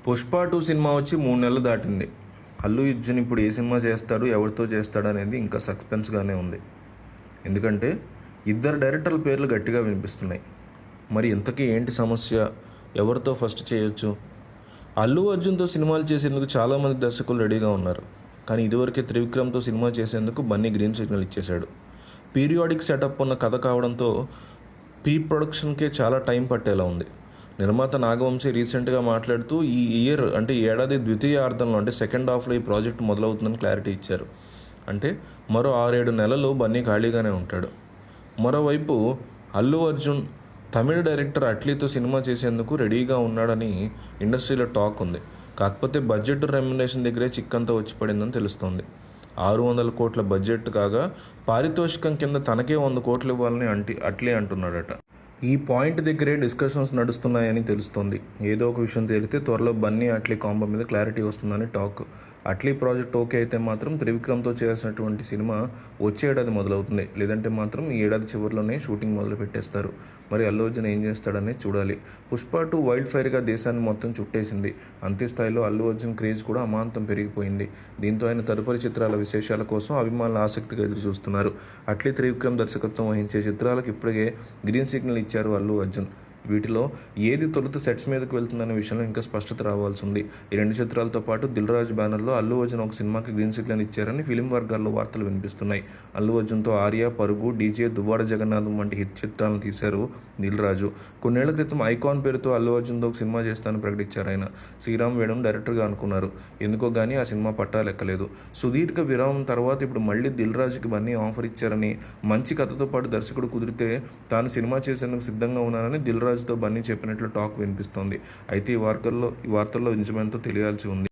Pushpa 2 cinema వచ్చి 3 నెలలు దాటింది. అల్లు అర్జున్ ఇప్పుడు ఏ సినిమా చేస్తాడు, ఎవరితో చేస్తాడు అనేది ఇంకా సస్పెన్స్గానే ఉంది. ఎందుకంటే ఇద్దరు డైరెక్టర్ల పేర్లు గట్టిగా వినిపిస్తున్నాయి. మరి ఇంతకీ ఏంటి సమస్య? ఎవరితో ఫస్ట్ చేయొచ్చు? అల్లు అర్జున్తో సినిమాలు చేసేందుకు చాలామంది దర్శకులు రెడీగా ఉన్నారు. కానీ ఇదివరకే త్రివిక్రమ్తో సినిమా చేసేందుకు బన్నీ గ్రీన్ సిగ్నల్ ఇచ్చేశాడు. పీరియాడిక్ సెటప్ ఉన్న కథ కావడంతో ప్రొడక్షన్కే చాలా టైం పట్టేలా ఉంది. నిర్మాత నాగవంశీ రీసెంట్గా మాట్లాడుతూ ఈ ఏడాది ద్వితీయార్థంలో అంటే సెకండ్ హాఫ్లో ఈ ప్రాజెక్ట్ మొదలవుతుందని క్లారిటీ ఇచ్చారు. అంటే మరో 6-7 నెలలు బన్నీ ఖాళీగానే ఉంటాడు. మరోవైపు అల్లు అర్జున్ తమిళ డైరెక్టర్ అట్లీతో సినిమా చేసేందుకు రెడీగా ఉన్నాడని ఇండస్ట్రీలో టాక్ ఉంది. కాకపోతే బడ్జెట్ రెమ్యునరేషన్ దగ్గరే చిక్కంతా వచ్చి పడిందని తెలుస్తోంది. 600 కోట్ల బడ్జెట్ కాగా పారితోషికం కింద తనకే 100 కోట్లు ఇవ్వాలని అట్లే అంటున్నాడట. ఈ పాయింట్ దగ్గరే డిస్కషన్స్ నడుస్తున్నాయని తెలుస్తోంది. ఏదో ఒక విషయం తేలితే త్వరలో బన్నీ అట్లీ కాంబో మీద క్లారిటీ వస్తుందని టాక్. అట్లీ ప్రాజెక్ట్ ఓకే అయితే మాత్రం త్రివిక్రమ్తో చేయాల్సినటువంటి సినిమా వచ్చే ఏడాది మొదలవుతుంది. లేదంటే మాత్రం ఈ ఏడాది చివరిలోనే షూటింగ్ మొదలు పెట్టేస్తారు. మరి అల్లు అర్జున్ ఏం చేస్తాడనేది చూడాలి. పుష్ప 2 వైల్డ్ ఫైర్గా దేశాన్ని మొత్తం చుట్టేసింది. అంతే స్థాయిలో అల్లు అర్జున్ క్రేజ్ కూడా అమాంతం పెరిగిపోయింది. దీంతో ఆయన తదుపరి చిత్రాల విశేషాల కోసం అభిమానులు ఆసక్తిగా ఎదురు చూస్తున్నారు. అట్లీ త్రివిక్రమ్ దర్శకత్వం వహించే చిత్రాలకు ఇప్పటికే గ్రీన్ సిగ్నల్ ఇచ్చారు అల్లు అర్జున్. వీటిలో ఏది తొలుత సెట్స్ మీదకు వెళ్తుందనే విషయంలో ఇంకా స్పష్టత రావాల్సి ఉంది. ఈ 2 చిత్రాలతో పాటు దిల్ రాజు బ్యానర్లో అల్లు అర్జున్ ఒక సినిమాకి గ్రీన్ సిగ్నల్ ఇచ్చారని ఫిలిం వర్గాల్లో వార్తలు వినిపిస్తున్నాయి. అల్లు అర్జున్తో ఆర్య, పరుగు, డీజే, దువ్వాడ జగన్నాథం వంటి హిట్ చిత్రాలను తీశారు దిల్ రాజు. కొన్నేళ్ల క్రితం ఐకాన్ పేరుతో అల్లు అర్జున్తో ఒక సినిమా చేస్తానని ప్రకటించారు ఆయన. శ్రీరామ్ వేణును డైరెక్టర్గా అనుకున్నారు. ఎందుకో కానీ ఆ సినిమా పట్టాలెక్కలేదు. సుదీర్ఘ విరామం తర్వాత ఇప్పుడు మళ్ళీ దిల్ రాజుకి బన్నీ ఆఫర్ ఇచ్చారని, మంచి కథతో పాటు దర్శకుడు కుదిరితే తాను సినిమా చేసేందుకు సిద్ధంగా ఉన్నానని దిల్ రాజుతో బన్నీ చెప్పినట్లు టాక్ వినిపిస్తోంది. అయితే ఈ వార్తల్లో నిజమేంతో తెలియాల్సి ఉంది.